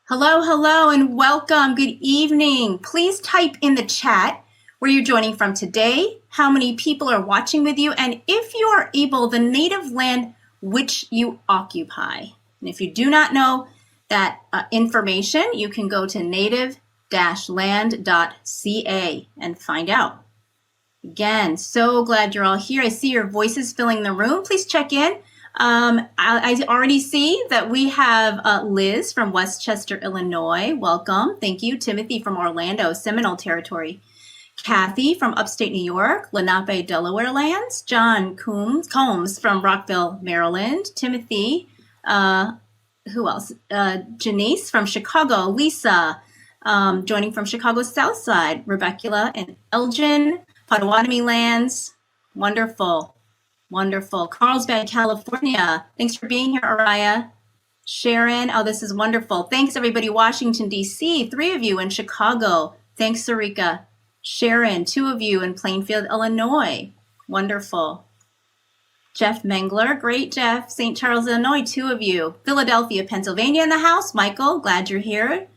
Hello, hello, and welcome. Good evening. Please type in the chat where you're joining from today, how many people are watching with you, and if you are able, the native land which you occupy. And if you do not know that information, you can go to native-land.ca and find out. Again, so glad you're all here. I see your voices filling the room. Please check in. I already see that we have Liz from Westchester, Illinois. Welcome. Thank you. Timothy from Orlando, Seminole Territory. Kathy from upstate New York, Lenape, Delaware lands. John Combs from Rockville, Maryland. Timothy, who else? Janice from Chicago. Lisa, joining from Chicago South Side. Rebecca and Elgin, Potawatomi lands. Wonderful. Wonderful. Carlsbad, California. Thanks for being here, Araya. Sharon. Oh, this is wonderful. Thanks, everybody. Washington, D.C. 3 of you in Chicago. Thanks, Sarika. Sharon, 2 of you in Plainfield, Illinois. Wonderful. Jeff Mengler. Great, Jeff. St. Charles, Illinois. 2 of you. Philadelphia, Pennsylvania in the house. Michael, glad you're here.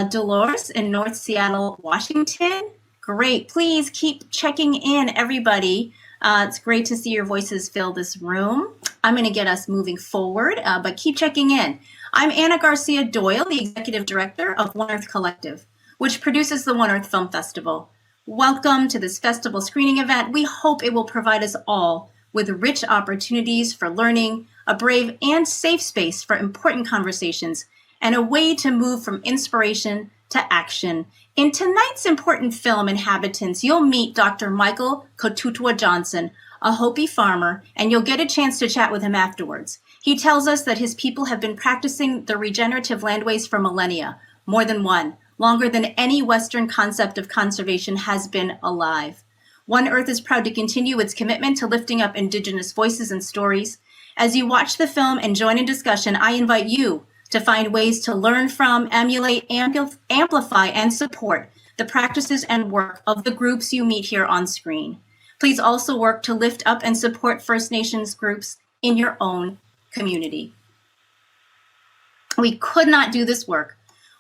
Dolores in North Seattle, Washington. Great. Please keep checking in, everybody. It's great to see your voices fill this room. I'm going to get us moving forward, but keep checking in. I'm Anna Garcia Doyle, the Executive Director of One Earth Collective, which produces the One Earth Film Festival. Welcome to this festival screening event. We hope it will provide us all with rich opportunities for learning, a brave and safe space for important conversations, and a way to move from inspiration to action. In tonight's important film, Inhabitants, you'll meet Dr. Michael Kotutwa Johnson, a Hopi farmer, and you'll get a chance to chat with him afterwards. He tells us that his people have been practicing the regenerative landways for millennia, more than one, longer than any Western concept of conservation has been alive. One Earth is proud to continue its commitment to lifting up Indigenous voices and stories. As you watch the film and join in discussion, I invite you to find ways to learn from, emulate, amplify, and support the practices and work of the groups you meet here on screen. Please also work to lift up and support First Nations groups in your own community. We could not do this work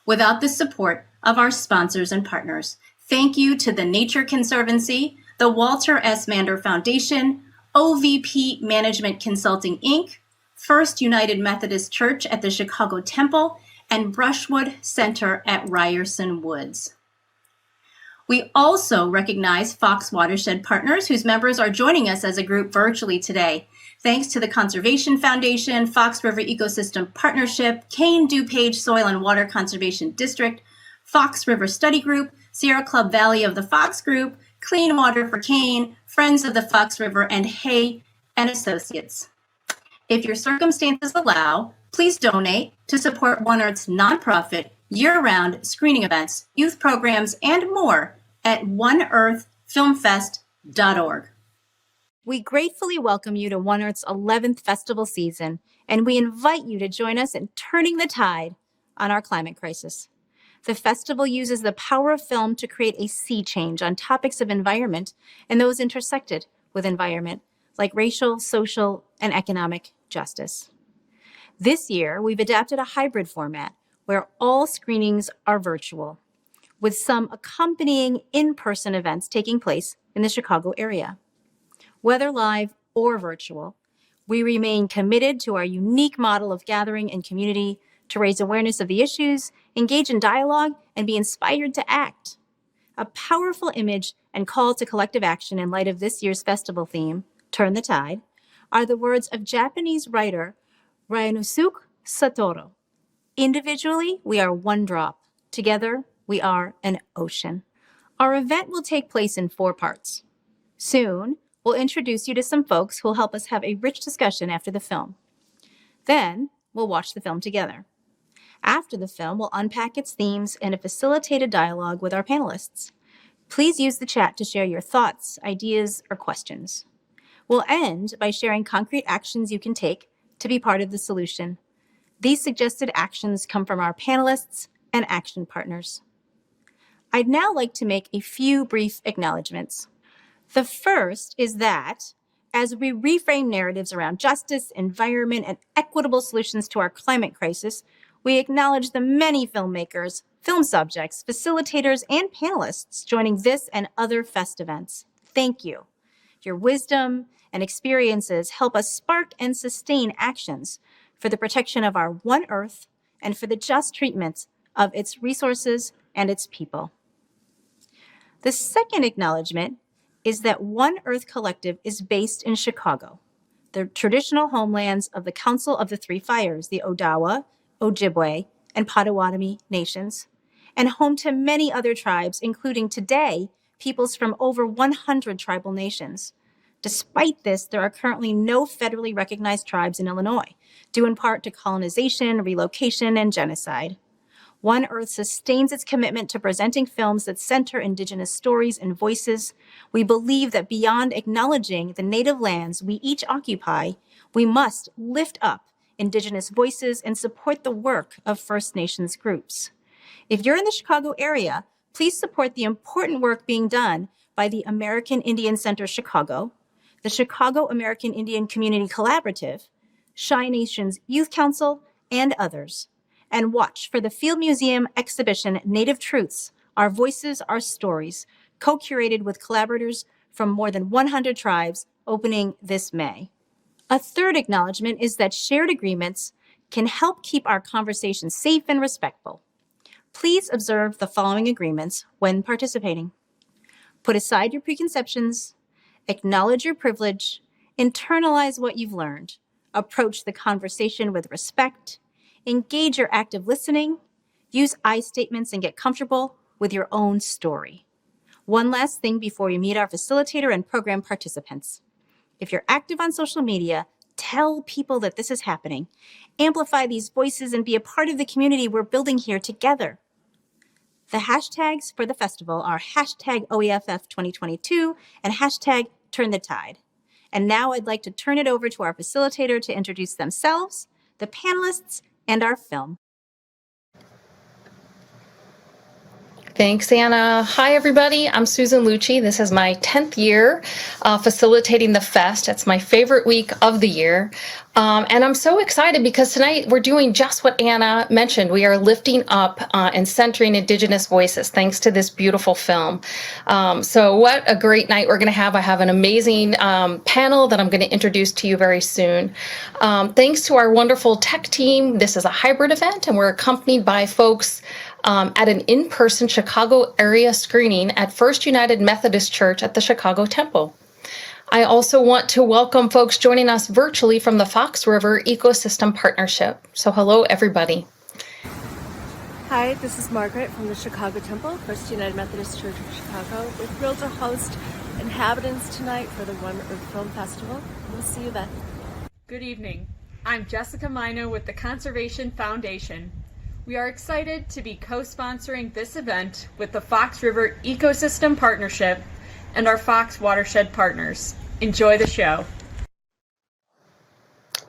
without the support of our sponsors and partners. Thank you to the Nature Conservancy, the Walter S. Mander Foundation, OVP Management Consulting, Inc., First United Methodist Church at the Chicago Temple, and Brushwood Center at Ryerson Woods. We also recognize Fox Watershed Partners, whose members are joining us as a group virtually today. Thanks to the Conservation Foundation, Fox River Ecosystem Partnership, Kane DuPage Soil and Water Conservation District, Fox River Study Group, Sierra Club Valley of the Fox Group, Clean Water for Kane, Friends of the Fox River, and Hay and Associates. If your circumstances allow, please donate to support One Earth's nonprofit, year-round screening events, youth programs, and more at oneearthfilmfest.org. We gratefully welcome you to One Earth's 11th festival season, and we invite you to join us in turning the tide on our climate crisis. The festival uses the power of film to create a sea change on topics of environment and those intersected with environment, like racial, social, and economic justice. This year, we've adapted a hybrid format where all screenings are virtual, with some accompanying in-person events taking place in the Chicago area. Whether live or virtual, we remain committed to our unique model of gathering in community to raise awareness of the issues, engage in dialogue, and be inspired to act. A powerful image and call to collective action in light of this year's festival theme, Turn the Tide, are the words of Japanese writer Ryanosuke Satoru. Individually, we are one drop. Together, we are an ocean. Our event will take place in 4 parts. Soon, we'll introduce you to some folks who will help us have a rich discussion after the film. Then, we'll watch the film together. After the film, we'll unpack its themes in a facilitated dialogue with our panelists. Please use the chat to share your thoughts, ideas, or questions. We'll end by sharing concrete actions you can take to be part of the solution. These suggested actions come from our panelists and action partners. I'd now like to make a few brief acknowledgements. The first is that, as we reframe narratives around justice, environment, and equitable solutions to our climate crisis, We acknowledge the many filmmakers, film subjects, facilitators, and panelists joining this and other Fest events. Thank you. Your wisdom and experiences help us spark and sustain actions for the protection of our One Earth and for the just treatment of its resources and its people. The second acknowledgement is that One Earth Collective is based in Chicago, the traditional homelands of the Council of the Three Fires, the Odawa, Ojibwe, and Potawatomi nations, and home to many other tribes, including today, peoples from over 100 tribal nations. Despite this, there are currently no federally recognized tribes in Illinois, due in part to colonization, relocation, and genocide. One Earth sustains its commitment to presenting films that center Indigenous stories and voices. We believe that beyond acknowledging the native lands we each occupy, we must lift up Indigenous voices and support the work of First Nations groups. If you're in the Chicago area, please support the important work being done by the American Indian Center Chicago, the Chicago American Indian Community Collaborative, Chi Nations Youth Council, and others. And watch for the Field Museum exhibition, Native Truths, Our Voices, Our Stories, co-curated with collaborators from more than 100 tribes, opening this May. A third acknowledgement is that shared agreements can help keep our conversations safe and respectful. Please observe the following agreements when participating. Put aside your preconceptions, acknowledge your privilege, internalize what you've learned, approach the conversation with respect, engage your active listening, use I statements and get comfortable with your own story. One last thing before you meet our facilitator and program participants. If you're active on social media, tell people that this is happening. Amplify these voices and be a part of the community we're building here together. The hashtags for the festival are hashtag OEFF 2022 and hashtag Turn the Tide. And now I'd like to turn it over to our facilitator to introduce themselves, the panelists, and our film. Thanks, Anna. Hi, everybody. I'm Susan Lucci. This is my 10th year facilitating the fest. It's my favorite week of the year. And I'm so excited because tonight we're doing just what Anna mentioned. We are lifting up and centering Indigenous voices thanks to this beautiful film. So what a great night we're going to have. I have an amazing panel that I'm going to introduce to you very soon. Thanks to our wonderful tech team. This is a hybrid event and we're accompanied by folks at an in-person Chicago area screening at First United Methodist Church at the Chicago Temple. I also want to welcome folks joining us virtually from the Fox River Ecosystem Partnership. So hello, everybody. Hi, this is Margaret from the Chicago Temple, First United Methodist Church of Chicago. We're thrilled to host Inhabitants tonight for the One Earth Film Festival. We'll see you then. Good evening. I'm Jessica Mino with the Conservation Foundation. We are excited to be co-sponsoring this event with the Fox River Ecosystem Partnership and our Fox Watershed partners. Enjoy the show.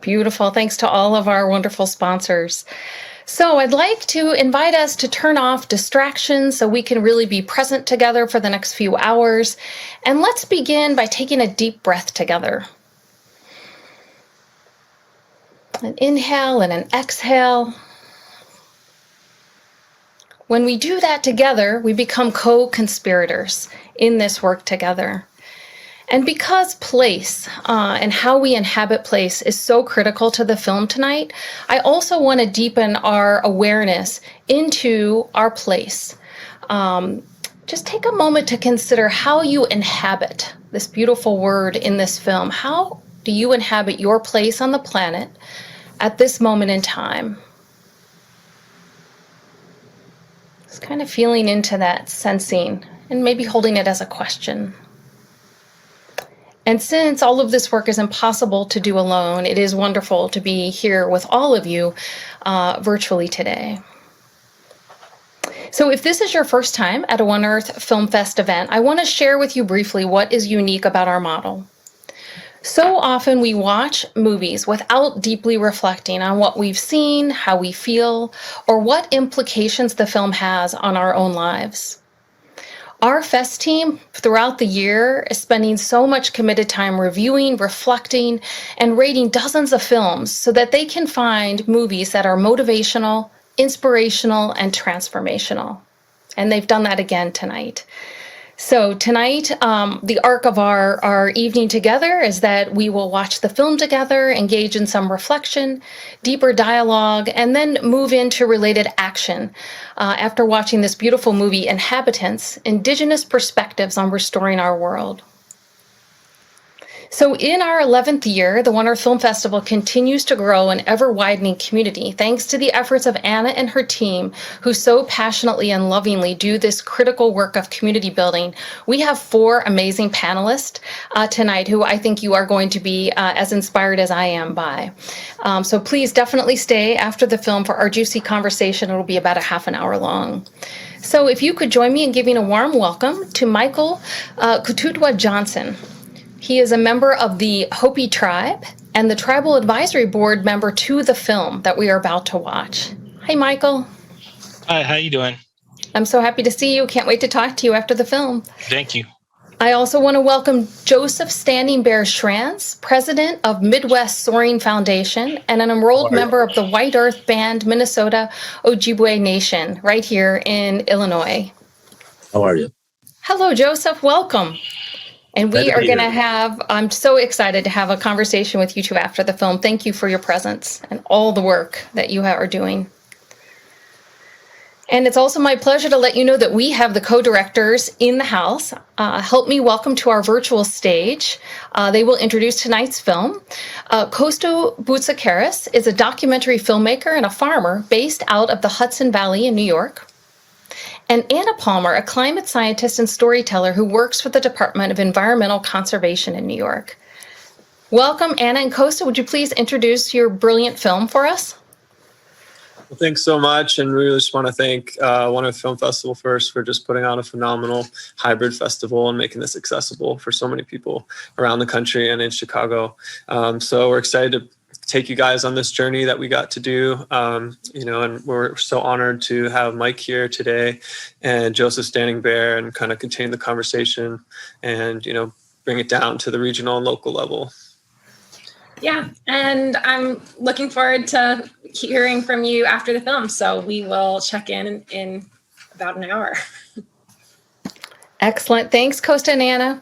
Beautiful. Thanks to all of our wonderful sponsors. So I'd like to invite us to turn off distractions so we can really be present together for the next few hours. And let's begin by taking a deep breath together. An inhale and an exhale. When we do that together, we become co-conspirators in this work together. And because place and how we inhabit place is so critical to the film tonight, I also want to deepen our awareness into our place. Just take a moment to consider how you inhabit this beautiful word in this film. How do you inhabit your place on the planet at this moment in time? Just kind of feeling into that sensing and maybe holding it as a question. And since all of this work is impossible to do alone, it is wonderful to be here with all of you virtually today. So if this is your first time at a One Earth Film Fest event, I want to share with you briefly what is unique about our model. So often we watch movies without deeply reflecting on what we've seen, how we feel, or what implications the film has on our own lives. Our fest team throughout the year is spending so much committed time reviewing, reflecting, and rating dozens of films so that they can find movies that are motivational, inspirational, and transformational. And they've done that again tonight. So tonight, the arc of our evening together is that we will watch the film together, engage in some reflection, deeper dialogue, and then move into related action after watching this beautiful movie, Inhabitants, Indigenous Perspectives on Restoring Our World. So in our 11th year, the One Earth Film Festival continues to grow an ever-widening community thanks to the efforts of Anna and her team, who so passionately and lovingly do this critical work of community building. We have 4 amazing panelists tonight who I think you are going to be as inspired as I am by. So please definitely stay after the film for our juicy conversation. It'll be about a half an hour long. So if you could join me in giving a warm welcome to Michael Kotutwa Johnson. He is a member of the Hopi tribe and the Tribal Advisory Board member to the film that we are about to watch. Hi, Michael. Hi, how you doing? I'm so happy to see you. Can't wait to talk to you after the film. Thank you. I also want to welcome Joseph Standing Bear Schranz, president of Midwest Soaring Foundation and an enrolled member of the White Earth Band Minnesota Ojibwe Nation right here in Illinois. How are you? Hello, Joseph. Welcome. And we are going to have, I'm so excited to have a conversation with you two after the film. Thank you for your presence and all the work that you are doing. And it's also my pleasure to let you know that we have the co-directors in the house. Help me welcome to our virtual stage. They will introduce tonight's film. Costa Boutsikaris is a documentary filmmaker and a farmer based out of the Hudson Valley in New York. And Anna Palmer, a climate scientist and storyteller who works for the Department of Environmental Conservation in New York. Welcome, Anna and Costa. Would you please introduce your brilliant film for us? Well, thanks so much. And we really just want to thank One Earth Film Festival first for just putting on a phenomenal hybrid festival and making this accessible for so many people around the country and in Chicago. So we're excited to take you guys on this journey that we got to do, and we're so honored to have Mike here today and Joseph Standing Bear and kind of continue the conversation and, bring it down to the regional and local level. Yeah, and I'm looking forward to hearing from you after the film. So we will check in about an hour. Excellent. Thanks, Costa and Anna.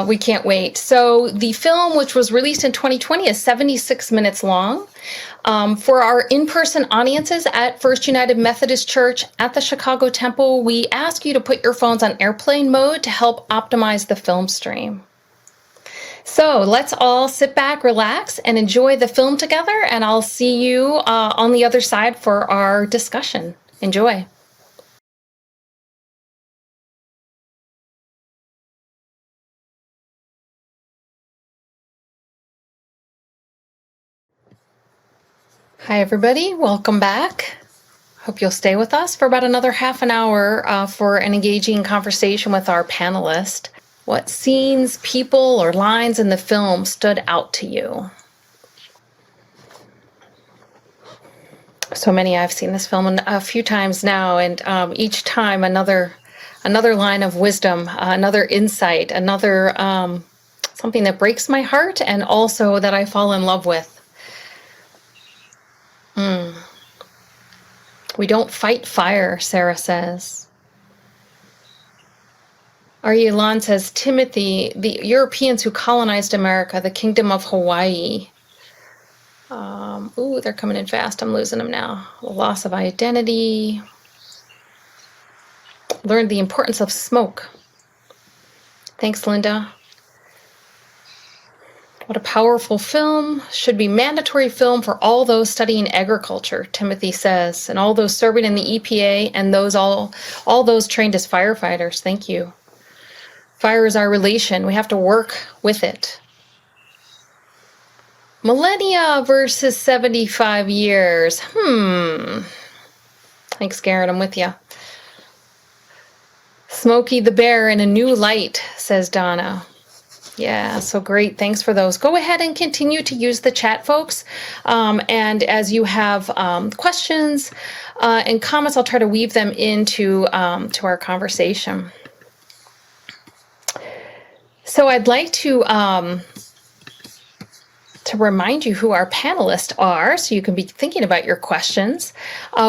We can't wait. So the film, which was released in 2020, is 76 minutes long. For our in-person audiences at First United Methodist Church at the Chicago Temple, we ask you to put your phones on airplane mode to help optimize the film stream. So let's all sit back, relax, and enjoy the film together, and I'll see you on the other side for our discussion. Enjoy. Hi, everybody. Welcome back. Hope you'll stay with us for about another half an hour for an engaging conversation with our panelist. What scenes, people, or lines in the film stood out to you? So many. I've seen this film a few times now, and each time another line of wisdom, another insight, another something that breaks my heart and also that I fall in love with. We don't fight fire, Sarah says. Aryelan says, Timothy, the Europeans who colonized America, the Kingdom of Hawaii. They're coming in fast. I'm losing them now. The loss of identity. Learned the importance of smoke. Thanks, Linda. What a powerful film. Should be mandatory film for all those studying agriculture, Timothy says, and all those serving in the EPA and those all those trained as firefighters. Thank you. Fire is our relation. We have to work with it. Millennia versus 75 years. Thanks, Garrett. I'm with you. Smokey the Bear in a new light, says Donna. Yeah, so great. Thanks for those. Go ahead and continue to use the chat, folks. And as you have questions and comments, I'll try to weave them into to our conversation. So I'd like to to remind you who our panelists are, so you can be thinking about your questions.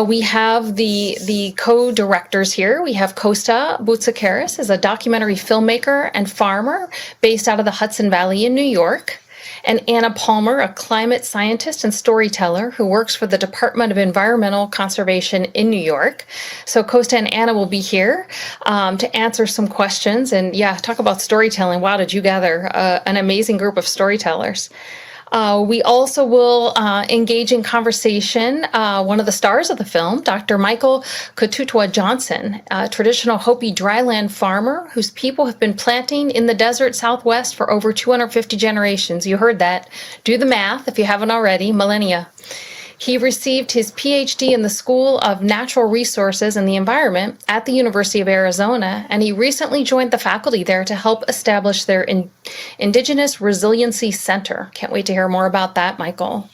We have the co-directors here. We have Costa Boutsikaris, is a documentary filmmaker and farmer based out of the Hudson Valley in New York. And Anna Palmer, a climate scientist and storyteller who works for the Department of Environmental Conservation in New York. So Costa and Anna will be here to answer some questions. And yeah, talk about storytelling. Wow, did you gather an amazing group of storytellers. We also will engage in conversation one of the stars of the film, Dr. Michael Kotutwa Johnson, a traditional Hopi dryland farmer whose people have been planting in the desert Southwest for over 250 generations. You heard that. Do the math if you haven't already, millennia. He received his PhD in the School of Natural Resources and the Environment at the University of Arizona, and he recently joined the faculty there to help establish their Indigenous Resiliency Center. Can't wait to hear more about that, Michael.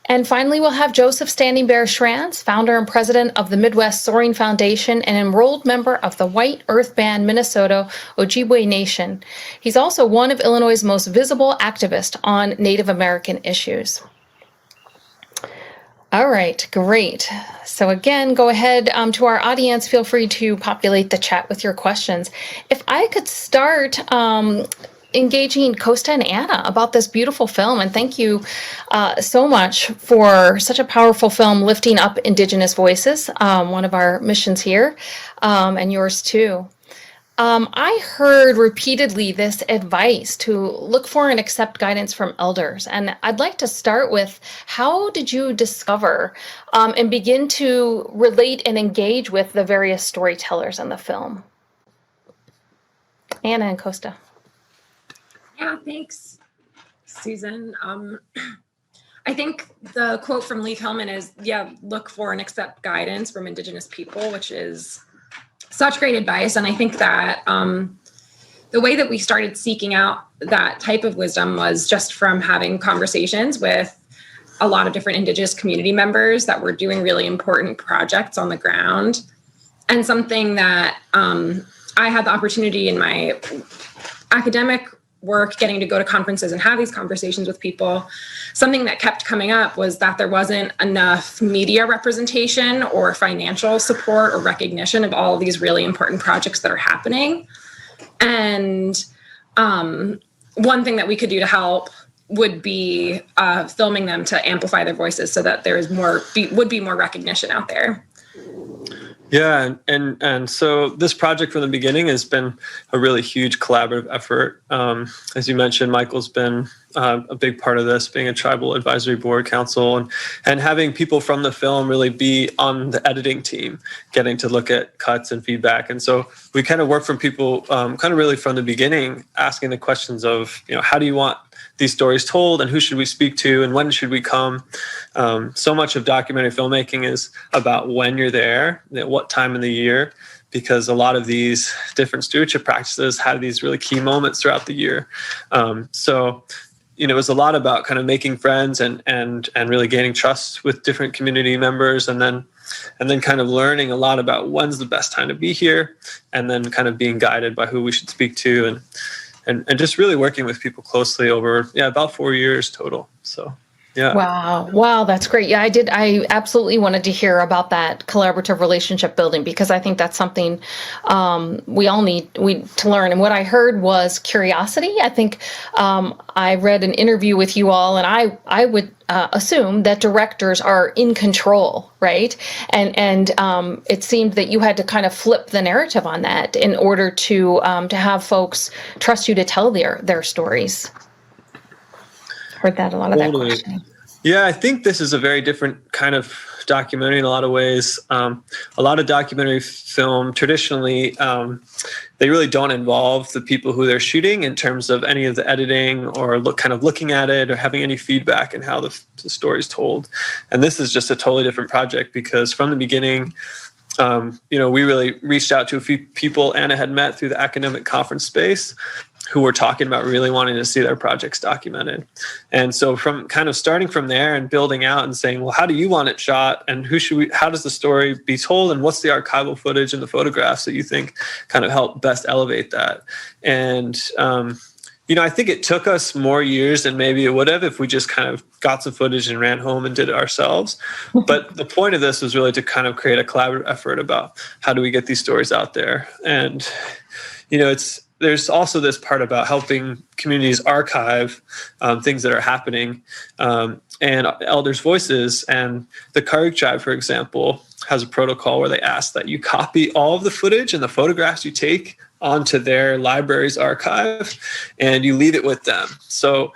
And finally, we'll have Joseph Standing Bear Schranz, founder and president of the Midwest Soaring Foundation and enrolled member of the White Earth Band Minnesota Ojibwe Nation. He's also one of Illinois' most visible activists on Native American issues. All right, great. So again, go ahead to our audience. Feel free to populate the chat with your questions. If I could start engaging Costa and Anna about this beautiful film, and thank you so much for such a powerful film lifting up Indigenous voices, one of our missions here, and yours too. I heard repeatedly this advice to look for and accept guidance from elders. And I'd like to start with, how did you discover and begin to relate and engage with the various storytellers in the film? Anna and Costa. Yeah, thanks, Susan. I think the quote from Lee Hillman is, look for and accept guidance from Indigenous people, which is such great advice. And I think that the way that we started seeking out that type of wisdom was just from having conversations with a lot of different Indigenous community members that were doing really important projects on the ground. And something that I had the opportunity in my academic work, getting to go to conferences and have these conversations with people, something that kept coming up was that there wasn't enough media representation or financial support or recognition of all of these really important projects that are happening. And one thing that we could do to help would be filming them to amplify their voices so that there is would be more recognition out there. Yeah, and so this project from the beginning has been a really huge collaborative effort. As you mentioned, Michael's been a big part of this, being a tribal advisory board council and having people from the film really be on the editing team, getting to look at cuts and feedback. And so we kind of work from people kind of really from the beginning, asking the questions of, how do you want these stories told, and who should we speak to, and when should we come? So much of documentary filmmaking is about when you're there, at what time in the year, because a lot of these different stewardship practices have these really key moments throughout the year. So it was a lot about kind of making friends and really gaining trust with different community members, and then kind of learning a lot about when's the best time to be here, and then kind of being guided by who we should speak to, and just really working with people closely over, about 4 years total. So, yeah. Wow, that's great. Yeah, I absolutely wanted to hear about that collaborative relationship building, because I think that's something we all need to learn. And what I heard was curiosity. I think I read an interview with you all, and I would assume that directors are in control, right? And it seemed that you had to kind of flip the narrative on that in order to have folks trust you to tell their stories. Heard that a lot of that questioning. Yeah, I think this is a very different kind of documentary in a lot of ways. A lot of documentary film traditionally, they really don't involve the people who they're shooting in terms of any of the editing or looking at it or having any feedback in how the story's told. And this is just a totally different project, because from the beginning, we really reached out to a few people Anna had met through the academic conference space, who were talking about really wanting to see their projects documented. And so from kind of starting from there and building out and saying, well, how do you want it shot? And how does the story be told? And what's the archival footage and the photographs that you think kind of help best elevate that? And, I think it took us more years than maybe it would have if we just kind of got some footage and ran home and did it ourselves. But the point of this was really to kind of create a collaborative effort about how do we get these stories out there. And, there's also this part about helping communities archive things that are happening and elders' voices. And the Karuk tribe, for example, has a protocol where they ask that you copy all of the footage and the photographs you take onto their library's archive, and you leave it with them. So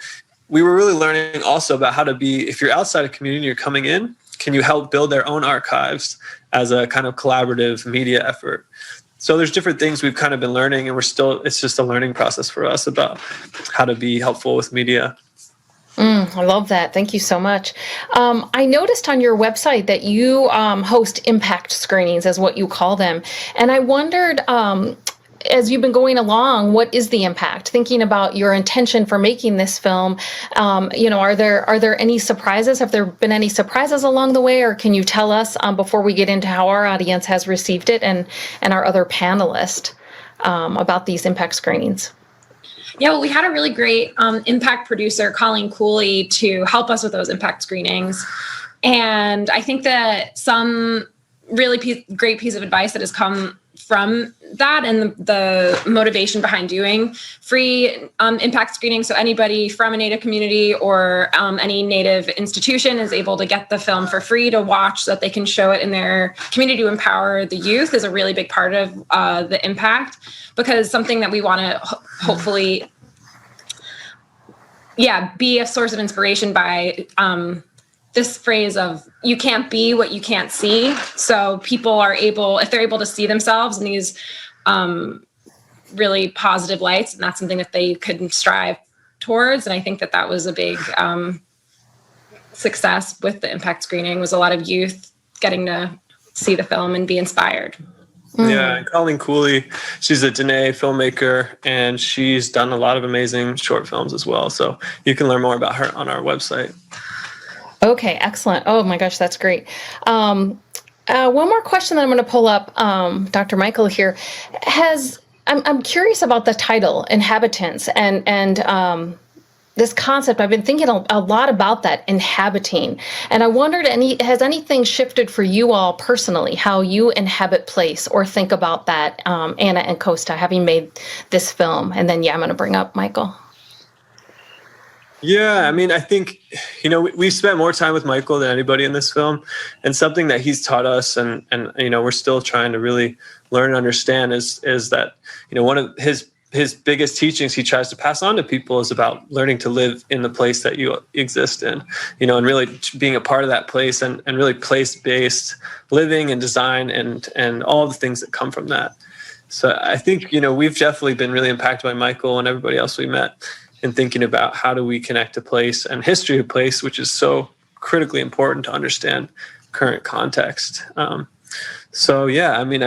we were really learning also about how to be, if you're outside a community, you're coming in, can you help build their own archives as a kind of collaborative media effort? So there's different things we've kind of been learning, and it's just a learning process for us about how to be helpful with media. I love that. Thank you so much. I noticed on your website that you host impact screenings, as what you call them. And I wondered, as you've been going along, what is the impact? Thinking about your intention for making this film, are there any surprises? Have there been any surprises along the way, or can you tell us before we get into how our audience has received it and our other panelists about these impact screenings? Yeah, well, we had a really great impact producer, Colleen Cooley, to help us with those impact screenings. And I think that some really great piece of advice that has come from that and the motivation behind doing free impact screening. So anybody from a Native community or any Native institution is able to get the film for free to watch so that they can show it in their community to empower the youth is a really big part of the impact, because something that we want to hopefully be a source of inspiration by this phrase of you can't be what you can't see. So people are able, if they're able to see themselves in these really positive lights, and that's something that they could strive towards. And I think that was a big success with the impact screening, was a lot of youth getting to see the film and be inspired. Yeah, and Colleen Cooley, she's a Dene filmmaker, and she's done a lot of amazing short films as well. So you can learn more about her on our website. Okay, excellent. Oh my gosh, that's great. One more question that I'm going to pull up, Dr. Michael here. I'm curious about the title, Inhabitants, and this concept. I've been thinking a lot about that, inhabiting, and I wondered, has anything shifted for you all personally, how you inhabit place or think about that, Anna and Costa, having made this film? And then, I'm going to bring up Michael. Yeah, I mean, I think, we've spent more time with Michael than anybody in this film, and something that he's taught us and we're still trying to really learn and understand is that, one of his biggest teachings he tries to pass on to people is about learning to live in the place that you exist in, and really being a part of that place and really place-based living and design and all the things that come from that. So I think, we've definitely been really impacted by Michael and everybody else we met in thinking about how do we connect to place and history of place, which is so critically important to understand current context. I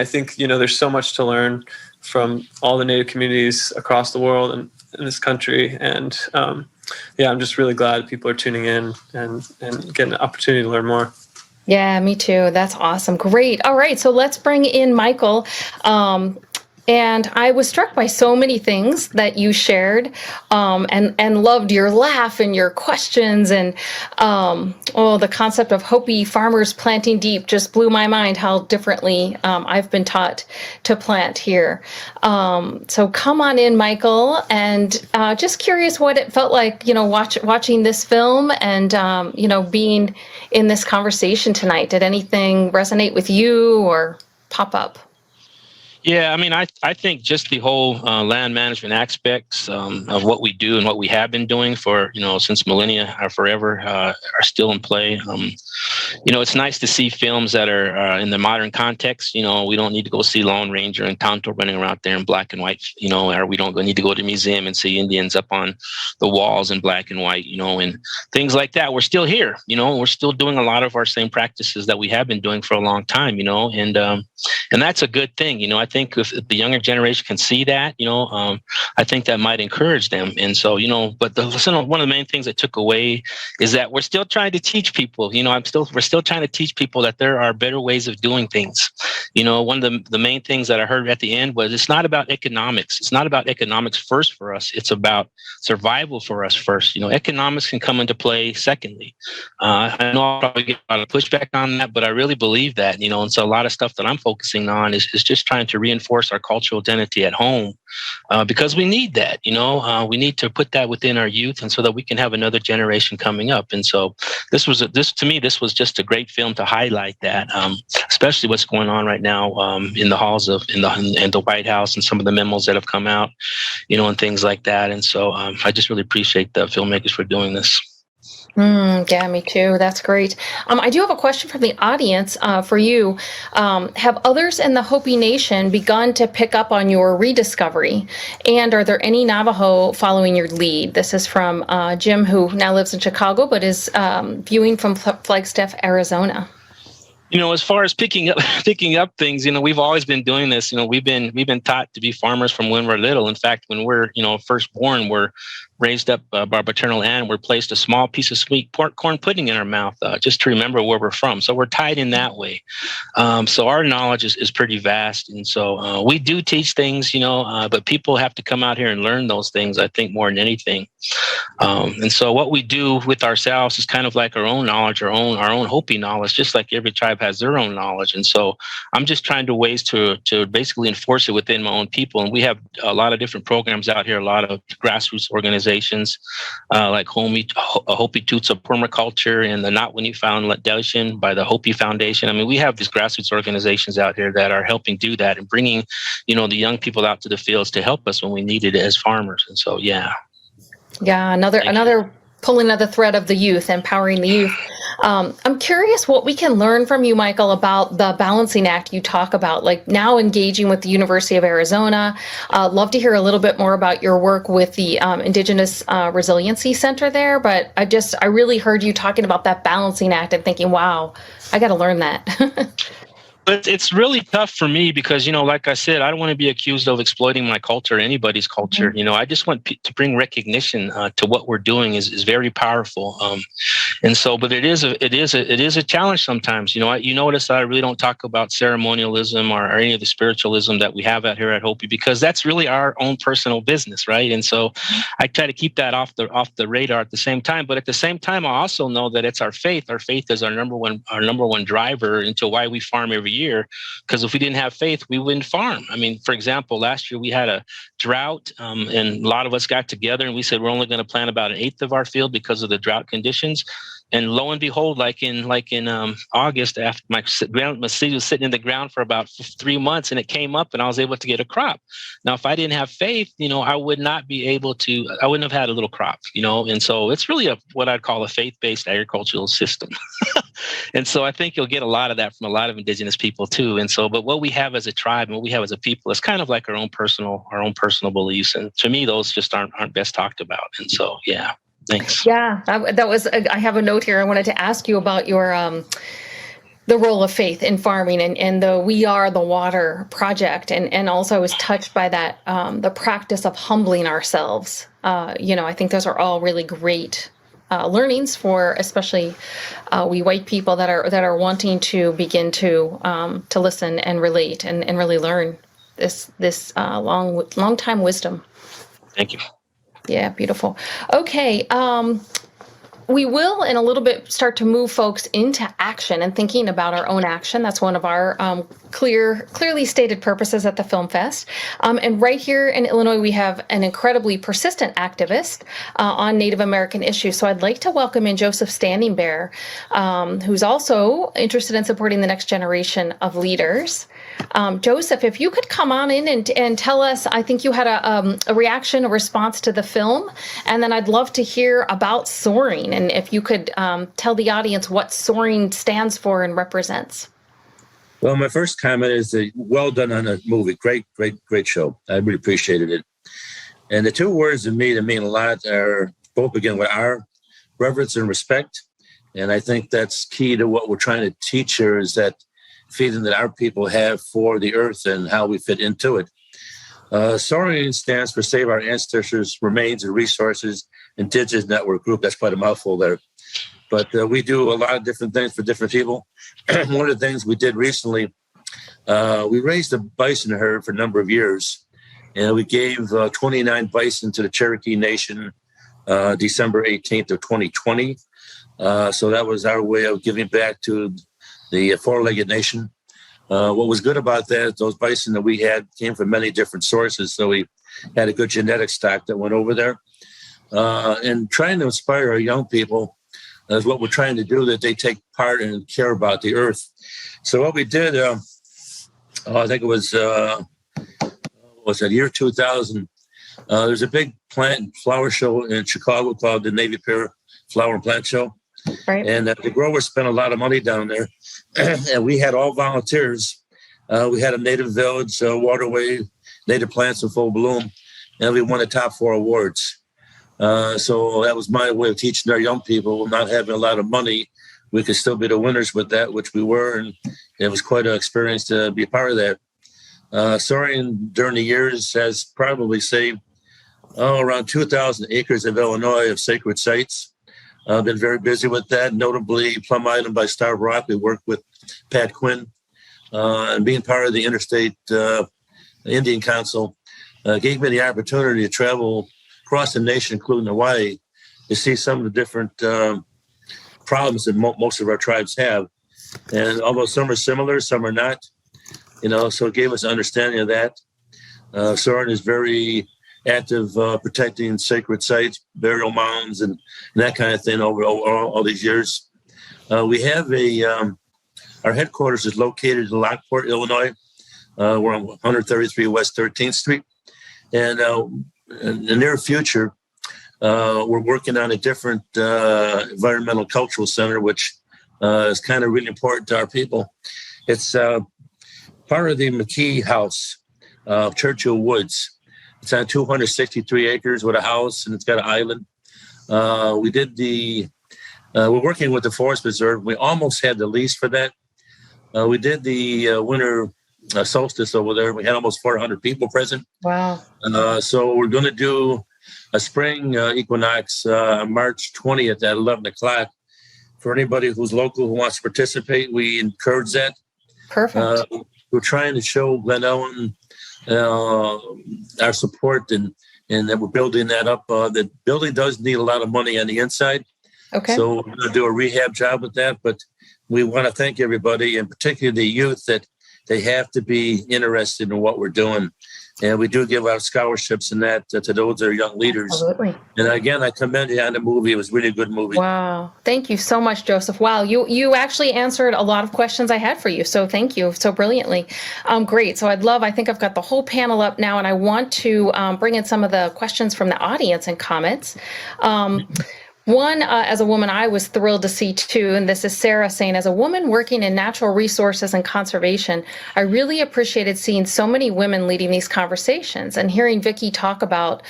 think, there's so much to learn from all the Native communities across the world and in this country. And I'm just really glad people are tuning in and getting an opportunity to learn more. Yeah, me too. That's awesome. Great. All right. So let's bring in Michael. And I was struck by so many things that you shared, and loved your laugh and your questions, and the concept of Hopi farmers planting deep just blew my mind. How differently I've been taught to plant here. So come on in, Michael, and just curious what it felt like, watching this film and being in this conversation tonight. Did anything resonate with you or pop up? Yeah, I mean, I think just the whole land management aspects of what we do and what we have been doing for, since millennia or forever are still in play. It's nice to see films that are in the modern context. We don't need to go see Lone Ranger and Tonto running around there in black and white, or we don't need to go to the museum and see Indians up on the walls in black and white, and things like that. We're still here, we're still doing a lot of our same practices that we have been doing for a long time, and that's a good thing. I think if the younger generation can see that, I think that might encourage them. And so, but one of the main things I took away is that we're still trying to teach people, we're we're still trying to teach people that there are better ways of doing things. One of the main things that I heard at the end was it's not about economics. It's not about economics first for us. It's about survival for us first. Economics can come into play secondly. I know I'll probably get a lot of pushback on that, but I really believe that, and so a lot of stuff that I'm focusing on is just trying to reinforce our cultural identity at home, because we need that. We need to put that within our youth, and so that we can have another generation coming up. And so this was just a great film to highlight that, especially what's going on right now in the halls in the White House, and some of the memos that have come out, and things like that. And so I just really appreciate the filmmakers for doing this. Yeah, me too. That's great. I do have a question from the audience for you. Have others in the Hopi Nation begun to pick up on your rediscovery? And are there any Navajo following your lead? This is from Jim, who now lives in Chicago, but is viewing from Flagstaff, Arizona. As far as picking up things, we've always been doing this. We've been taught to be farmers from when we're little. In fact, when we're, first born, we're raised up by our paternal aunt. We're placed a small piece of sweet corn pudding in our mouth, just to remember where we're from. So we're tied in that way. So our knowledge is pretty vast. And so we do teach things, but people have to come out here and learn those things, I think, more than anything. And so what we do with ourselves is kind of like our own knowledge, our own Hopi knowledge, just like every tribe has their own knowledge. And so I'm just trying to ways to basically enforce it within my own people. And we have a lot of different programs out here, a lot of grassroots organizations, like Hopi Tutsa Permaculture and the Not When You Found Foundation by the Hopi Foundation. I mean, we have these grassroots organizations out here that are helping do that and bringing, the young people out to the fields to help us when we need it as farmers. And so, yeah. Yeah, pulling another thread of the youth, empowering the youth. I'm curious what we can learn from you, Michael, about the balancing act you talk about, like now engaging with the University of Arizona. Love to hear a little bit more about your work with the Indigenous Resiliency Center there. But I really heard you talking about that balancing act and thinking, wow, I got to learn that. But it's really tough for me because, like I said, I don't want to be accused of exploiting my culture, anybody's culture. Mm-hmm. I just want to bring recognition to what we're doing is very powerful. And so, but it is a challenge sometimes. You notice that I really don't talk about ceremonialism or any of the spiritualism that we have out here at Hopi, because that's really our own personal business, right? And so I try to keep that off the radar at the same time. But at the same time, I also know that it's our faith. Our faith is our number one driver into why we farm every year, because if we didn't have faith, we wouldn't farm. I mean, for example, last year we had a drought, and a lot of us got together and we said we're only going to plant about 1/8 of our field because of the drought conditions. And lo and behold, like in August, after my seed was sitting in the ground for about 3 months, and it came up, and I was able to get a crop. Now, if I didn't have faith, I would not be able to. I wouldn't have had a little crop, And so it's really what I'd call a faith-based agricultural system. And so I think you'll get a lot of that from a lot of Indigenous people too. And so, but what we have as a tribe and what we have as a people is kind of like our own personal beliefs. And to me, those just aren't best talked about. And so, yeah. Thanks. Yeah, I have a note here. I wanted to ask you about your the role of faith in farming and the We Are the Water project. And also I was touched by that, the practice of humbling ourselves. I think those are all really great learnings for especially we white people that are wanting to begin to listen and relate and really learn this long time wisdom. Thank you. Yeah, beautiful. Okay. We will in a little bit start to move folks into action and thinking about our own action. That's one of our clearly stated purposes at the Film Fest. And right here in Illinois, we have an incredibly persistent activist on Native American issues. So I'd like to welcome in Joseph Standing Bear, who's also interested in supporting the next generation of leaders. Joseph, if you could come on in and tell us, I think you had a reaction, a response to the film, and then I'd love to hear about Soaring, and if you could tell the audience what Soaring stands for and represents. Well, my first comment is well done on the movie. Great show. I really appreciated it. And the two words to me that mean a lot are both begin with R, reverence and respect. And I think that's key to what we're trying to teach here is that feeling that our people have for the earth and how we fit into it. Soaring stands for Save Our Ancestors' Remains and Resources Indigenous Network Group. That's quite a mouthful there. but we do a lot of different things for different people. One of the things we did recently, we raised a bison herd for a number of years, and we gave 29 bison to the Cherokee Nation December 18th of 2020. So that was our way of giving back to the four-legged nation. What was good about that, those bison that we had came from many different sources, so we had a good genetic stock that went over there. And trying to inspire our young people is what we're trying to do, that they take part and care about the earth. So what we did, I think it was year 2000, there's a big plant and flower show in Chicago called the Navy Pier Flower and Plant Show. Right. And the growers spent a lot of money down there. And we had all volunteers. We had a native village, waterway, native plants in full bloom. And we won the top 4 awards. So that was my way of teaching our young people, not having a lot of money, we could still be the winners with that, which we were. And it was quite an experience to be a part of that. Soaring during the years has probably saved around 2,000 acres of Illinois of sacred sites. I've been very busy with that, notably Plum Island by Star Rock. We worked with Pat Quinn, and being part of the Interstate Indian Council gave me the opportunity to travel across the nation, including Hawaii, to see some of the different problems that most of our tribes have. And although some are similar, some are not, so it gave us an understanding of that. Soaring is very active protecting sacred sites, burial mounds, and that kind of thing over all these years. We have our headquarters is located in Lockport, Illinois. We're on 133 West 13th Street. And in the near future, we're working on a different environmental cultural center, which is kind of really important to our people. It's part of the McKee House, Churchill Woods. It's on 263 acres with a house, and it's got an island. We're working with the Forest Preserve. We almost had the lease for that. We did the winter solstice over there. We had almost 400 people present. Wow. So we're going to do a spring equinox March 20th at 11 o'clock. For anybody who's local who wants to participate, we encourage that. Perfect. We're trying to show Glen Ellen our support and that we're building that up. The building does need a lot of money on the inside. Okay. So we're going to do a rehab job with that. But we want to thank everybody, and particularly the youth, that they have to be interested in what we're doing. And we do give out scholarships and that to those that are young leaders. Absolutely. And again, I commend you on the movie. It was really a good movie. Wow. Thank you so much, Joseph. Wow. You actually answered a lot of questions I had for you. So thank you so brilliantly. Great. So I think I've got the whole panel up now, and I want to bring in some of the questions from the audience and comments. One, as a woman, I was thrilled to see too, and this is Sarah saying, as a woman working in natural resources and conservation, I really appreciated seeing so many women leading these conversations and hearing Vicki talk about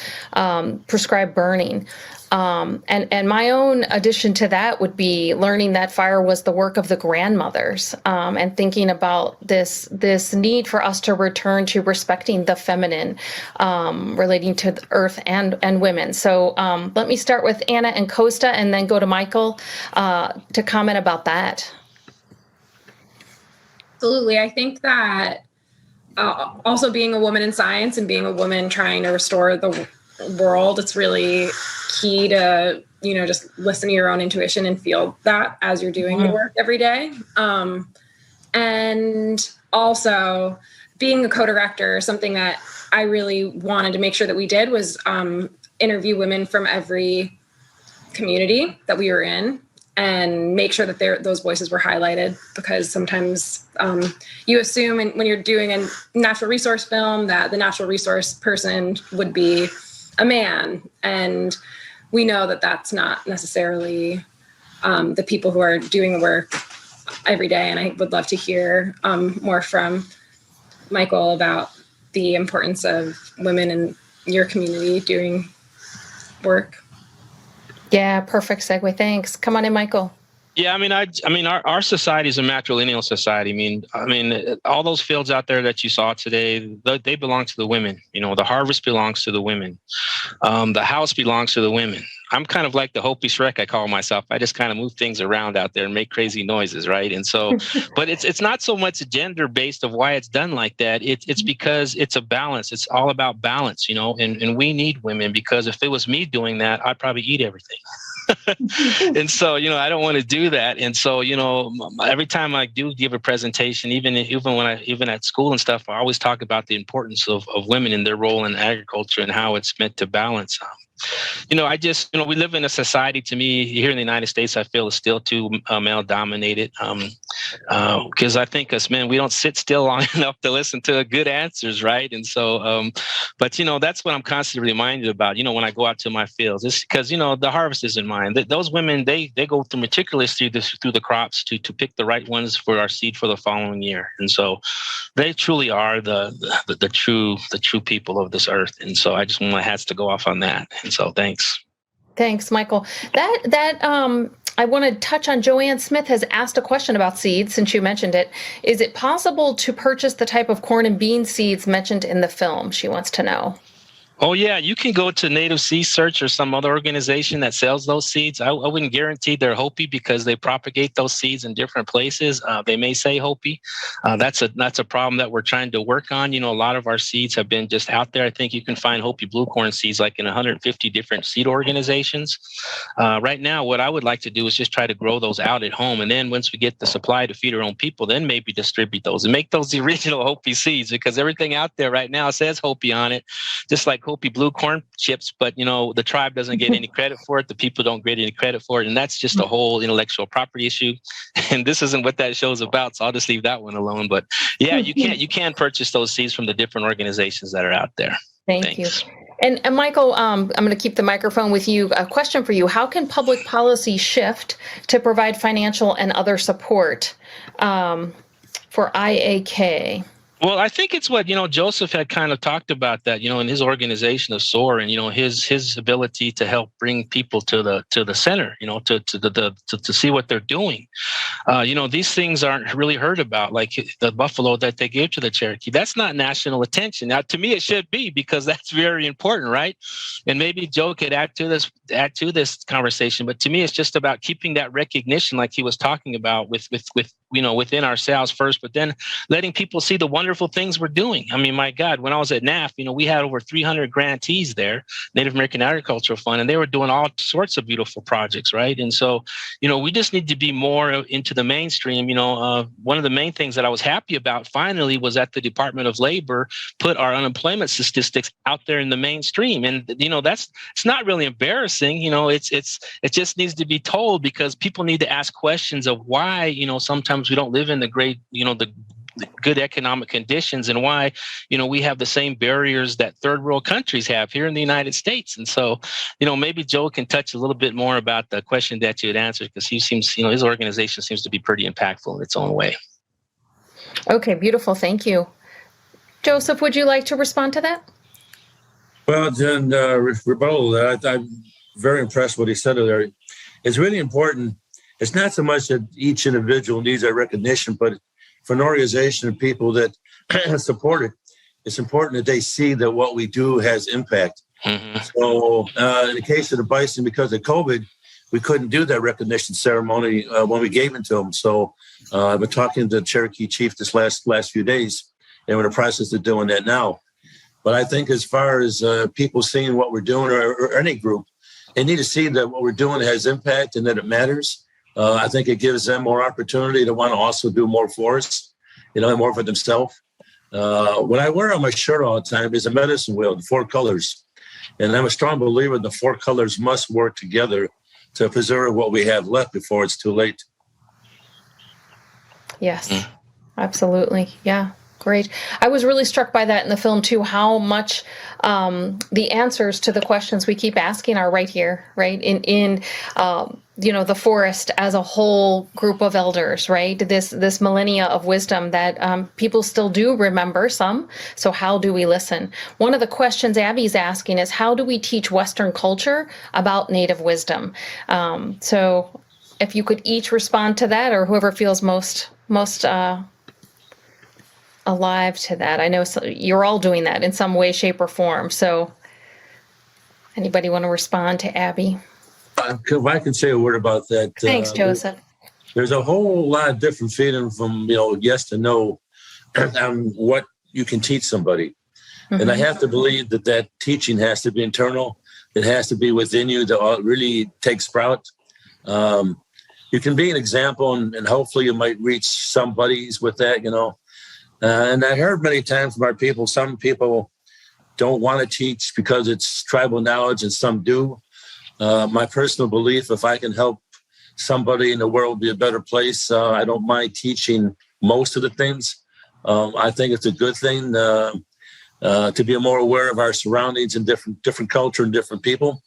prescribed burning. And my own addition to that would be learning that fire was the work of the grandmothers, and thinking about this need for us to return to respecting the feminine, relating to the earth and women. So let me start with Anna and Costa, and then go to Michael to comment about that. Absolutely. I think that also being a woman in science and being a woman trying to restore the world, it's really key to, just listen to your own intuition and feel that as you're doing your work every day. And also being a co-director, something that I really wanted to make sure that we did was interview women from every community that we were in and make sure that those voices were highlighted, because sometimes you assume when you're doing a natural resource film that the natural resource person would be a man, and we know that that's not necessarily the people who are doing the work every day. And I would love to hear more from Michael about the importance of women in your community doing work. Yeah, perfect segue. Thanks. Come on in, Michael. Yeah, I mean, our society is a matrilineal society. I mean, all those fields out there that you saw today, they belong to the women. You know, the harvest belongs to the women. The house belongs to the women. I'm kind of like the Hopi Shrek, I call myself. I just kind of move things around out there and make crazy noises, right? And so, but it's not so much gender based of why it's done like that. It's because it's a balance. It's all about balance, you know. And we need women, because if it was me doing that, I'd probably eat everything. And so, you know, I don't want to do that. And so, you know, every time I do give a presentation, even at school and stuff, I always talk about the importance of women and their role in agriculture and how it's meant to balance. You know, we live in a society, to me, here in the United States, I feel is still too male dominated. Because I think us men, we don't sit still long enough to listen to good answers, right? And so, but, you know, that's what I'm constantly reminded about, you know, when I go out to my fields. It's because, you know, the harvest is in mind. Those women, they go through meticulously through the crops to pick the right ones for our seed for the following year. And so they truly are the true people of this earth. And so I just want my hats to go off on that. And so thanks. Thanks, Michael. I want to touch on Joanne Smith has asked a question about seeds, since you mentioned it. Is it possible to purchase the type of corn and bean seeds mentioned in the film? She wants to know. Oh, yeah. You can go to Native Seed Search or some other organization that sells those seeds. I wouldn't guarantee they're Hopi, because they propagate those seeds in different places. They may say Hopi. That's a problem that we're trying to work on. You know, a lot of our seeds have been just out there. I think you can find Hopi blue corn seeds like in 150 different seed organizations. Right now, what I would like to do is just try to grow those out at home. And then once we get the supply to feed our own people, then maybe distribute those and make those the original Hopi seeds, because everything out there right now says Hopi on it, just like Hopi blue corn chips, but you know, the tribe doesn't get any credit for it. The people don't get any credit for it. And that's just a whole intellectual property issue. And this isn't what that show's about. So I'll just leave that one alone. But yeah, you can purchase those seeds from the different organizations that are out there. Thank you. And Michael, I'm going to keep the microphone with you. A question for you. How can public policy shift to provide financial and other support for IAK? Well, I think it's what, you know, Joseph had kind of talked about that, you know, in his organization of SOARRING, you know, his ability to help bring people to the center, you know, to see what they're doing. You know, these things aren't really heard about, like the buffalo that they gave to the Cherokee. That's not national attention. Now, to me, it should be, because that's very important, right? And maybe Joe could add to this conversation. But to me, it's just about keeping that recognition, like he was talking about, with you know, within ourselves first, but then letting people see the wonderful things we're doing. I mean, my God, when I was at NAF, you know, we had over 300 grantees there, Native American Agricultural Fund, and they were doing all sorts of beautiful projects, right? And so, you know, we just need to be more into the mainstream. You know, one of the main things that I was happy about finally was that the Department of Labor put our unemployment statistics out there in the mainstream. And, you know, it's not really embarrassing. You know, it just needs to be told, because people need to ask questions of why, you know, sometimes we don't live in the great, you know, the good economic conditions, and why, you know, we have the same barriers that third world countries have here in the United States. And so, you know, maybe Joe can touch a little bit more about the question that you had answered, because he seems, you know, his organization seems to be pretty impactful in its own way. Okay, beautiful. Thank you. Joseph, would you like to respond to that? Well, then, rebuttal, I'm very impressed what he said there. It's really important. It's not so much that each individual needs that recognition, but for an organization of people that support it, it's important that they see that what we do has impact. Mm-hmm. So in the case of the bison, because of COVID, we couldn't do that recognition ceremony when we gave it to them. So I've been talking to the Cherokee chief this last few days, and we're in the process of doing that now. But I think as far as people seeing what we're doing, or any group, they need to see that what we're doing has impact and that it matters. I think it gives them more opportunity to want to also do more for us, you know, more for themselves. What I wear on my shirt all the time is a medicine wheel, the 4 colors. And I'm a strong believer the 4 colors must work together to preserve what we have left before it's too late. Yes, absolutely. Yeah. Great. I was really struck by that in the film too, how much the answers to the questions we keep asking are right here, right? In you know, the forest as a whole group of elders, right? This millennia of wisdom that people still do remember some. So how do we listen? One of the questions Abby's asking is, how do we teach Western culture about Native wisdom? So if you could each respond to that, or whoever feels most alive to that. I know you're all doing that in some way, shape, or form. So anybody want to respond to Abby? If I can say a word about that. Thanks, Joseph. There's a whole lot of different feeling from, yes to no on what you can teach somebody. Mm-hmm. And I have to believe that teaching has to be internal. It has to be within you to really take sprout. You can be an example, and hopefully you might reach somebody's with that, And I heard many times from our people, some people don't want to teach because it's tribal knowledge, and some do. My personal belief, if I can help somebody in the world be a better place, I don't mind teaching most of the things. I think it's a good thing to be more aware of our surroundings and different culture and different people.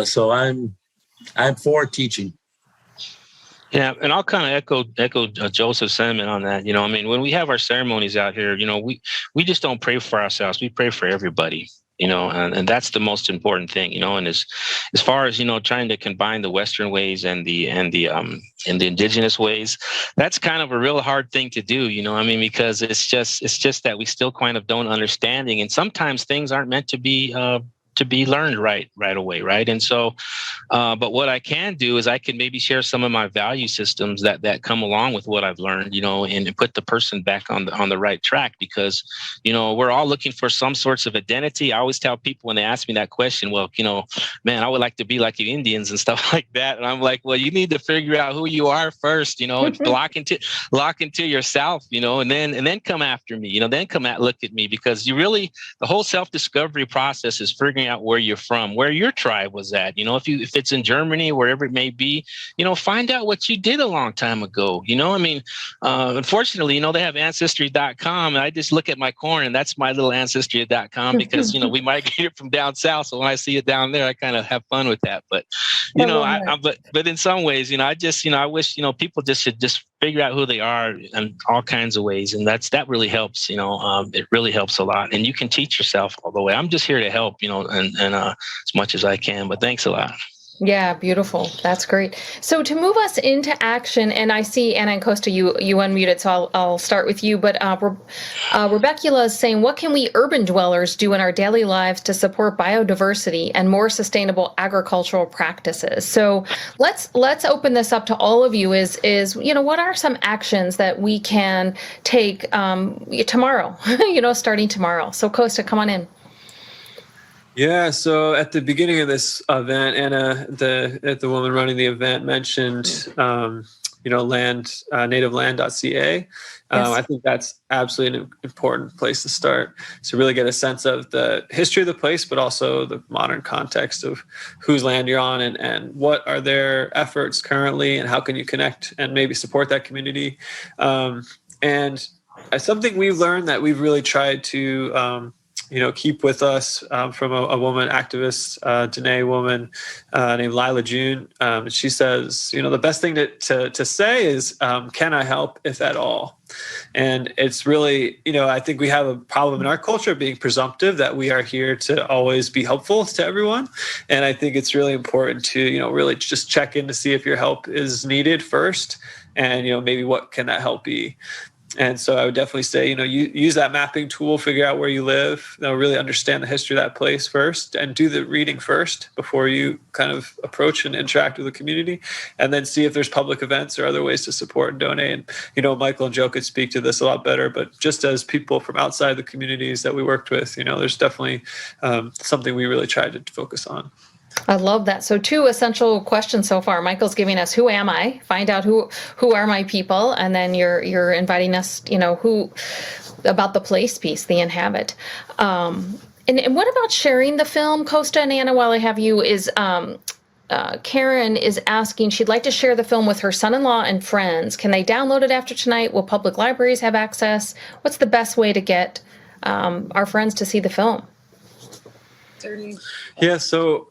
So I'm for teaching. Yeah, and I'll kind of echo Joseph's sentiment on that. When we have our ceremonies out here, we just don't pray for ourselves. We pray for everybody. And that's the most important thing. And as far as trying to combine the Western ways and the Indigenous ways, that's kind of a real hard thing to do. Because it's just that we still kind of don't understanding, and sometimes things aren't meant to be learned right away, right? And so, but what I can do is I can maybe share some of my value systems that come along with what I've learned, and put the person back on the right track, because, we're all looking for some sorts of identity. I always tell people when they ask me that question, well, man, I would like to be like you Indians and stuff like that. And I'm like, well, you need to figure out who you are first, lock into yourself, and then come after me, then look at me, because the whole self-discovery process is figuring out where you're from, where your tribe was at. If it's in Germany, wherever it may be, find out what you did a long time ago. Unfortunately, they have ancestry.com, and I just look at my corn, and that's my little ancestry.com, because we migrate it from down south. So when I see it down there, I kind of have fun with that. But but in some ways, I wish people should figure out who they are in all kinds of ways, and that really helps. It really helps a lot, and you can teach yourself all the way. I'm just here to help, and as much as I can. But thanks a lot. Yeah, beautiful. That's great. So to move us into action, and I see Anna and Costa, you unmuted, so I'll start with you. But Rebecca is saying, what can we urban dwellers do in our daily lives to support biodiversity and more sustainable agricultural practices? So let's open this up to all of you. Is what are some actions that we can take tomorrow? Starting tomorrow. So Costa, come on in. Yeah, so at the beginning of this event, Anna, the woman running the event, mentioned, nativeland.ca. Yes. I think that's absolutely an important place to start, to really get a sense of the history of the place, but also the modern context of whose land you're on, and what are their efforts currently, and how can you connect and maybe support that community. And something we've learned that we've really tried to keep with us from a woman activist, Dene woman named Lila June. She says, the best thing to say is, can I help, if at all? And it's really, I think we have a problem in our culture being presumptive that we are here to always be helpful to everyone. And I think it's really important to, really just check in to see if your help is needed first, and, maybe what can that help be. And so I would definitely say, you use that mapping tool, figure out where you live, really understand the history of that place first, and do the reading first before you kind of approach and interact with the community, and then see if there's public events or other ways to support and donate. And, Michael and Joe could speak to this a lot better, but just as people from outside the communities that we worked with, there's definitely something we really tried to focus on. I love that. So 2 essential questions so far. Michael's giving us, who am I? Find out who are my people, and then you're inviting us, who about the place piece, the Inhabit. And what about sharing the film, Costa and Anna? While I have you, is Karen is asking, she'd like to share the film with her son-in-law and friends. Can they download it after tonight? Will public libraries have access? What's the best way to get our friends to see the film? Yeah, so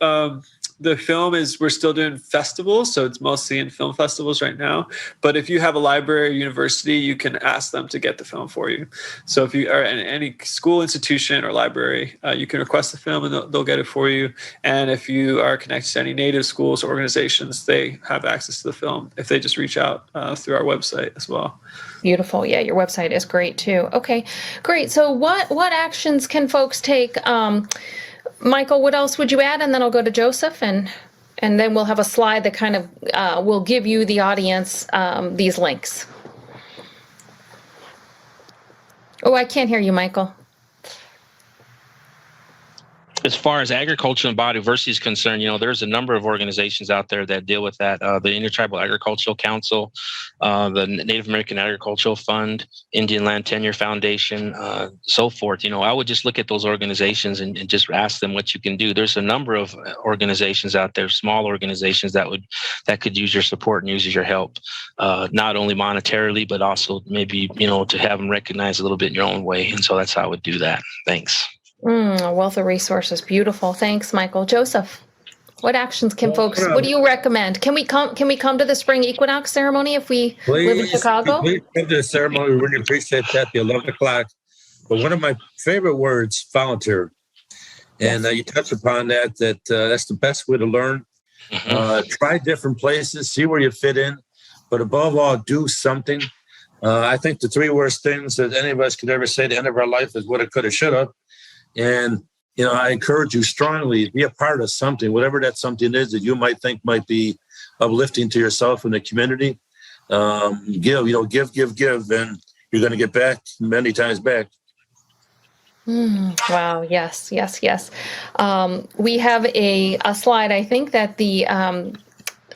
the film we're still doing festivals, so it's mostly in film festivals right now. But if you have a library or university, you can ask them to get the film for you. So if you are in any school, institution, or library, you can request the film and they'll get it for you. And if you are connected to any Native schools or organizations, they have access to the film if they just reach out through our website as well. Beautiful. Yeah, your website is great too. Okay, great. So what actions can folks take? Michael, what else would you add? And then I'll go to Joseph, and then we'll have a slide that kind of will give you, the audience, these links. Oh, I can't hear you, Michael. As far as agriculture and biodiversity is concerned, there's a number of organizations out there that deal with that. The Intertribal Agricultural Council, the Native American Agricultural Fund, Indian Land Tenure Foundation, so forth. I would just look at those organizations and just ask them what you can do. There's a number of organizations out there, small organizations that could use your support and use your help, not only monetarily, but also maybe, to have them recognized a little bit in your own way. And so that's how I would do that. Thanks. A wealth of resources. Beautiful. Thanks, Michael. Joseph, what actions can folks, what do you recommend? Can we come to the spring equinox ceremony if we live in Chicago? Please come to the ceremony. We really appreciate that. The 11 o'clock. But one of my favorite words, volunteer. And you touched upon that that's the best way to learn. Try different places, see where you fit in. But above all, do something. I think the three worst things that any of us could ever say at the end of our life is what it could have, should have. And, I encourage you strongly, be a part of something, whatever that something is that you might think might be uplifting to yourself and the community. Give, and you're going to get back many times back. Wow. Yes. We have a slide, I think, that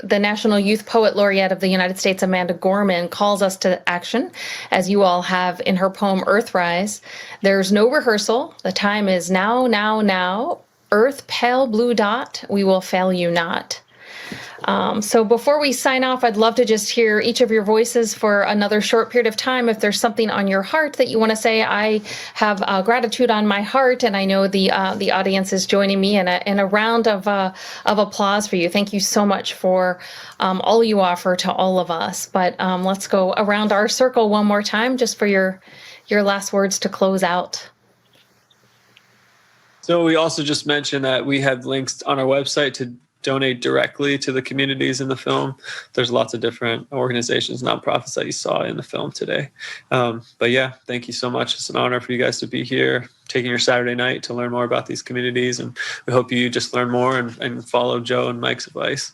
the National Youth Poet Laureate of the United States, Amanda Gorman, calls us to action, as you all have in her poem, Earthrise. There's no rehearsal. The time is now, now, now. Earth, pale blue dot, we will fail you not. So before we sign off, I'd love to just hear each of your voices for another short period of time. If there's something on your heart that you want to say, I have gratitude on my heart, and I know the audience is joining me in a round of applause for you. Thank you so much for all you offer to all of us. But let's go around our circle one more time, just for your last words to close out. So we also just mentioned that we have links on our website to donate directly to the communities in the film. There's lots of different organizations, nonprofits that you saw in the film today. But yeah, thank you so much. It's an honor for you guys to be here, taking your Saturday night to learn more about these communities. And we hope you just learn more and follow Joe and Mike's advice.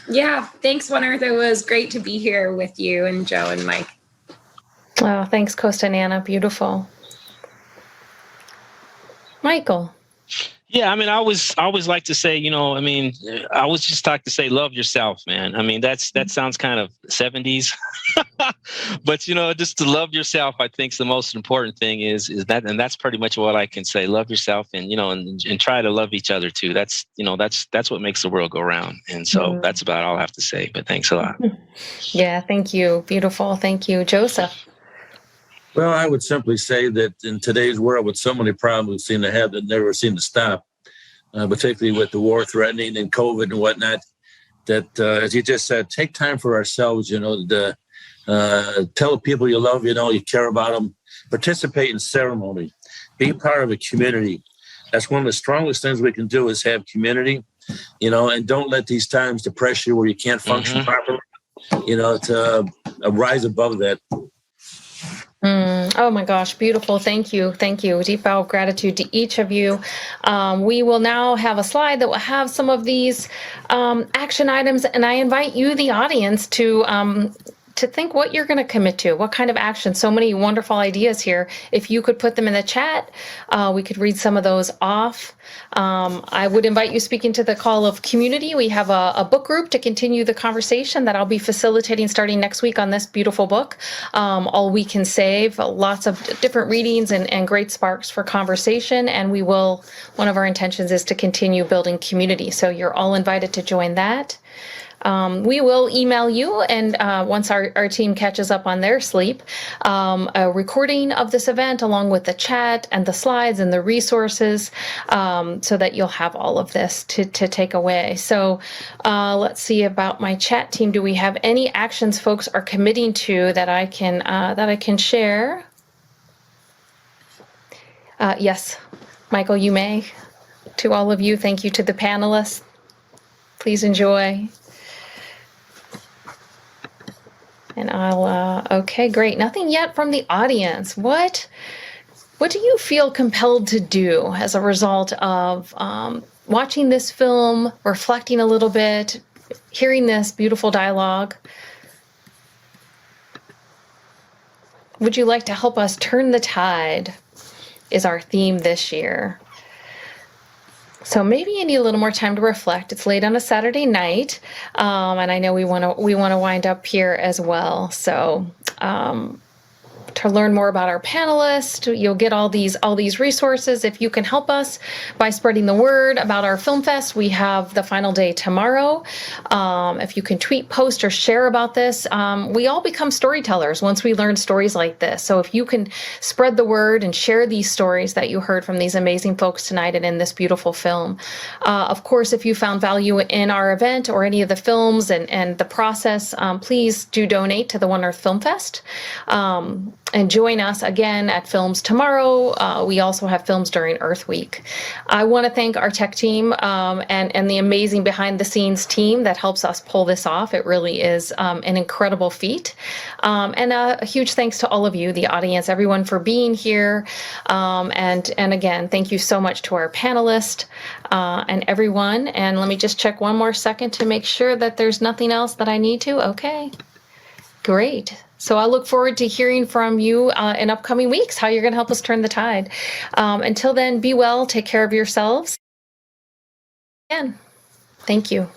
Yeah, thanks, One Earth. It was great to be here with you and Joe and Mike. Oh, thanks, Costa and Anna. Beautiful. Michael. Yeah, I always like to say, I always just like to say, love yourself, man. That sounds kind of 70s, but just to love yourself, I think the most important thing is that, and that's pretty much what I can say. Love yourself, and and try to love each other too. That's what makes the world go round. And so that's about all I have to say. But thanks a lot. Yeah, thank you. Beautiful. Thank you, Joseph. Well, I would simply say that in today's world, with so many problems we seem to have that never seem to stop, particularly with the war threatening and COVID and whatnot, that, as you just said, take time for ourselves, to tell people you love, you care about them, participate in ceremony, be part of a community. That's one of the strongest things we can do is have community, and don't let these times depress you where you can't function properly, to rise above that. Oh my gosh, beautiful. Thank you. Thank you. Deep bow of gratitude to each of you. We will now have a slide that will have some of these action items, and I invite you, the audience, to think what you're going to commit to, what kind of action. So many wonderful ideas here. If you could put them in the chat, we could read some of those off. I would invite you speaking to the call of community. We have a book group to continue the conversation that I'll be facilitating starting next week on this beautiful book, All We Can Save. Lots of different readings and great sparks for conversation. And one of our intentions is to continue building community. So you're all invited to join that. We will email you, and once our team catches up on their sleep, a recording of this event along with the chat and the slides and the resources, so that you'll have all of this to take away. So let's see about my chat team. Do we have any actions folks are committing to that I can share? Yes, Michael, you may. To all of you, thank you to the panelists. Please enjoy. And okay, great. Nothing yet from the audience. What do you feel compelled to do as a result of watching this film, reflecting a little bit, hearing this beautiful dialogue? Would you like to help us turn the tide is our theme this year. So maybe you need a little more time to reflect. It's late on a Saturday night, and I know we want to wind up here as well. So to learn more about our panelists, you'll get all these resources. If you can help us by spreading the word about our film fest, we have the final day tomorrow. If you can tweet, post, or share about this, we all become storytellers once we learn stories like this. So if you can spread the word and share these stories that you heard from these amazing folks tonight and in this beautiful film. Of course, if you found value in our event or any of the films and the process, please do donate to the One Earth Film Fest. And join us again at Films tomorrow. We also have films during Earth Week. I want to thank our tech team and the amazing behind-the-scenes team that helps us pull this off. It really is an incredible feat. And a huge thanks to all of you, the audience, everyone for being here. And again, thank you so much to our panelists and everyone. And let me just check one more second to make sure that there's nothing else that I need to. Okay, great. So I look forward to hearing from you in upcoming weeks, how you're going to help us turn the tide. Until then, be well, take care of yourselves. Again, thank you.